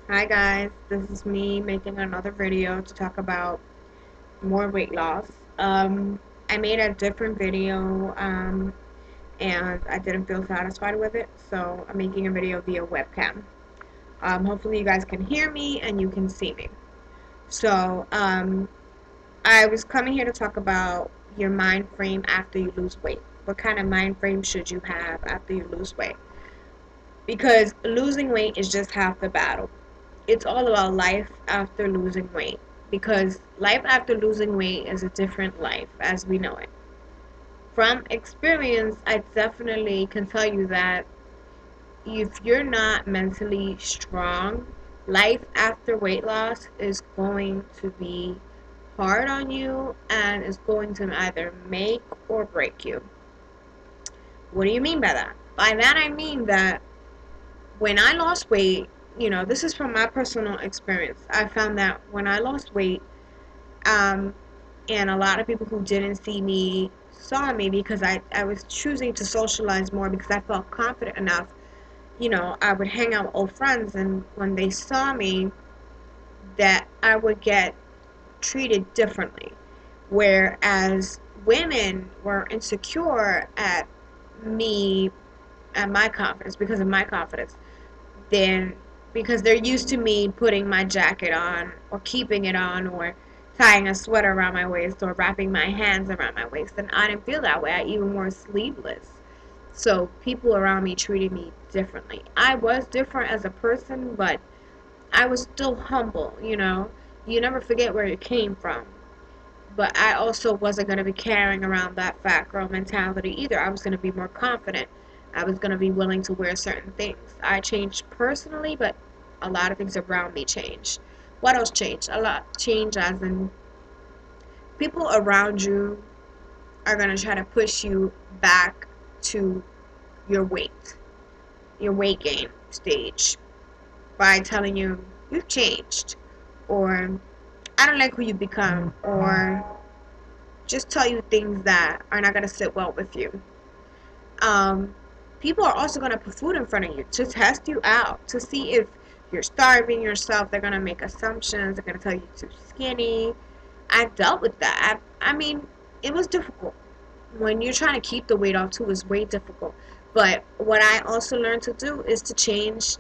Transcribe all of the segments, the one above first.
Hi guys, this is me making another video to talk about more weight loss. I made a different video and I didn't feel satisfied with it, so I'm making a video via webcam. Hopefully you guys can hear me and you can see me. So I was coming here to talk about your mind frame after you lose weight. What kind of mind frame should you have after you lose weight? Because losing weight is just half the battle. It's all about life after losing weight, because life after losing weight is a different life as we know it. From experience, I definitely can tell you that if you're not mentally strong, life after weight loss is going to be hard on you and is going to either make or break you. What do you mean by that? By that I mean that when I lost weight, this is from my personal experience. I found that when I lost weight, um, and a lot of people who didn't see me saw me because I was choosing to socialize more because I felt confident enough. I would hang out with old friends, and when they saw me, that I would get treated differently. Whereas women were insecure at me and my confidence because of my confidence. Then because they're used to me putting my jacket on or keeping it on or tying a sweater around my waist or wrapping my hands around my waist, and I didn't feel that way. I even wore sleeveless. So people around me treated me differently. I was different as a person, but I was still humble. You never forget where you came from. But I also wasn't going to be carrying around that fat girl mentality either. I was going to be more confident. I was going to be willing to wear certain things. I changed personally, but a lot of things around me changed. What else changed? A lot changed as in people around you are going to try to push you back to your weight gain stage by telling you you've changed, or I don't like who you become, or just tell you things that are not going to sit well with you. Um, People are also going to put food in front of you to test you out, to see if you're starving yourself. They're going to make assumptions. They're going to tell you you're too skinny. I dealt with that. I mean, it was difficult. When you're trying to keep the weight off too, is way difficult. But what I also learned to do is to change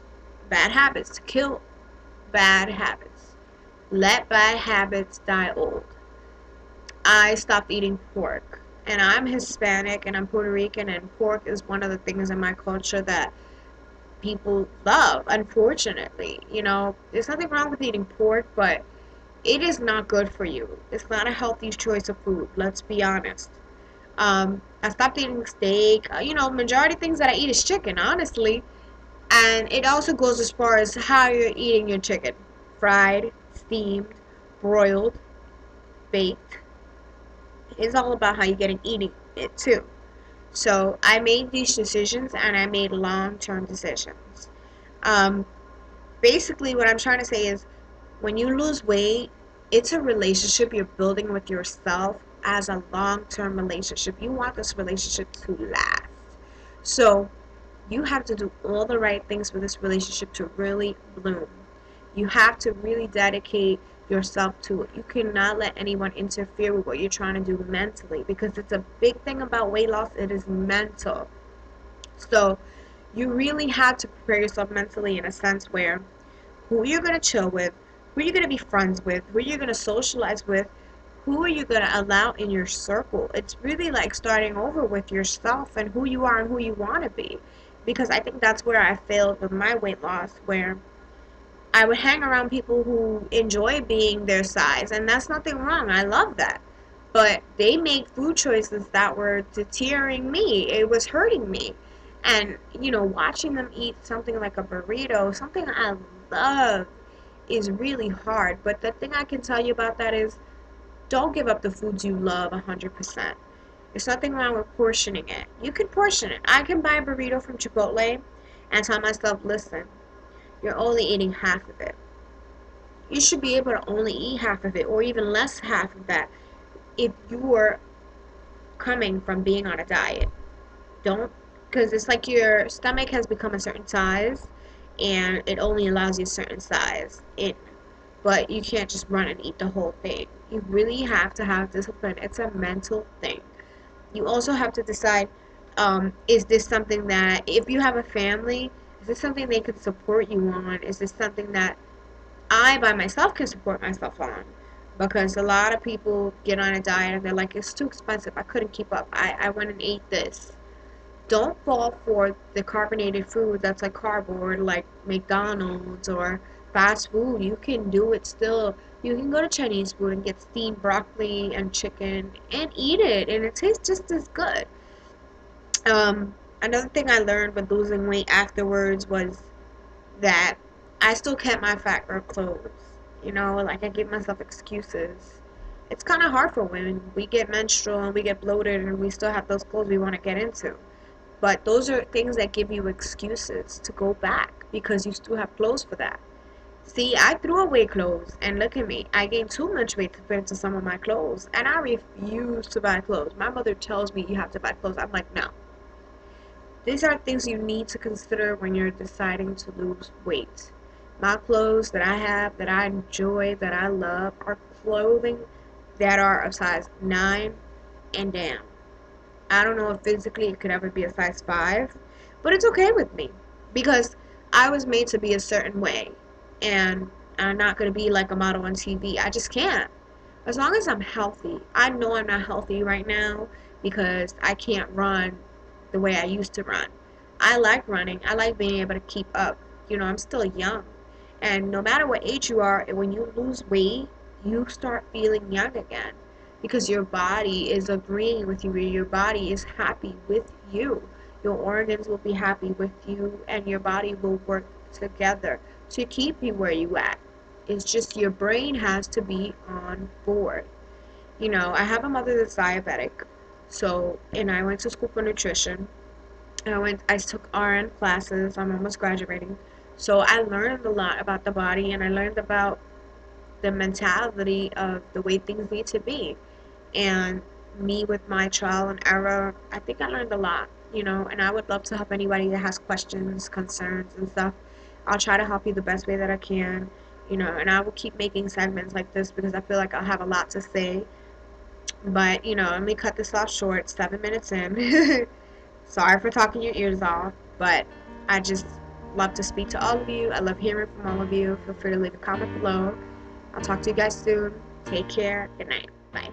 bad habits, to kill bad habits. Let bad habits die old. I stopped eating pork. And I'm Hispanic and I'm Puerto Rican, and pork is one of the things in my culture that people love, unfortunately. There's nothing wrong with eating pork, but it is not good for you. It's not a healthy choice of food, let's be honest. I stopped eating steak. Majority of things that I eat is chicken, honestly. And it also goes as far as how you're eating your chicken. Fried, steamed, broiled, baked. It's all about how you're getting eating it too. So I made these decisions and I made long-term decisions. Um, Basically, what I'm trying to say is when you lose weight, it's a relationship you're building with yourself as a long-term relationship. You want this relationship to last. So you have to do all the right things for this relationship to really bloom. You have to really dedicate yourself to it. You cannot let anyone interfere with what you're trying to do mentally, because it's a big thing about weight loss. It is mental. So you really have to prepare yourself mentally in a sense where who you're going to chill with, who you're going to be friends with, who you're going to socialize with, who are you going to allow in your circle. It's really like starting over with yourself and who you are and who you want to be. Because I think that's where I failed with my weight loss, where I would hang around people who enjoy being their size, and that's nothing wrong. I love that. But they make food choices that were deterring me. It was hurting me. And, watching them eat something like a burrito, something I love, is really hard. But the thing I can tell you about that is don't give up the foods you love 100%. There's nothing wrong with portioning it. You can portion it. I can buy a burrito from Chipotle and tell myself, listen, you're only eating half of it. You should be able to only eat half of it, or even less half of that, if you are coming from being on a diet. Don't, because it's like your stomach has become a certain size and it only allows you a certain size in, but you can't just run and eat the whole thing. You really have to have discipline. It's a mental thing. You also have to decide, is this something that, if you have a family, is this something they can support you on? Is this something that I by myself can support myself on? Because a lot of people get on a diet and they're like, it's too expensive, I couldn't keep up, I went and ate this. Don't fall for the carbonated food that's like cardboard, like McDonald's or fast food. You can do it still. You can go to Chinese food and get steamed broccoli and chicken and eat it, and it tastes just as good. Another thing I learned with losing weight afterwards was that I still kept my fat girl clothes. Like I give myself excuses. It's kind of hard for women. We get menstrual and we get bloated and we still have those clothes we want to get into. But those are things that give you excuses to go back because you still have clothes for that. See, I threw away clothes and look at me. I gained too much weight to fit into some of my clothes and I refuse to buy clothes. My mother tells me you have to buy clothes. I'm like, no. These are things you need to consider when you're deciding to lose weight. My clothes that I have, that I enjoy, that I love, are clothing that are of size 9 and down. I don't know if physically it could ever be a size 5, but it's okay with me because I was made to be a certain way and I'm not going to be like a model on TV. I just can't. As long as I'm healthy. I know I'm not healthy right now because I can't run the way I used to run. I like running. I like being able to keep up. I'm still young. And no matter what age you are, when you lose weight, you start feeling young again because your body is agreeing with you. Your body is happy with you. Your organs will be happy with you and your body will work together to keep you where you at. It's just your brain has to be on board. I have a mother that's diabetic. So, and I went to school for nutrition. I took RN classes. I'm almost graduating. So I learned a lot about the body and I learned about the mentality of the way things need to be. And me with my trial and error, I think I learned a lot, and I would love to help anybody that has questions, concerns, and stuff. I'll try to help you the best way that I can, and I will keep making segments like this because I feel like I'll have a lot to say. But, let me cut this off short, 7 minutes in. Sorry for talking your ears off, but I just love to speak to all of you. I love hearing from all of you. Feel free to leave a comment below. I'll talk to you guys soon. Take care. Good night. Bye.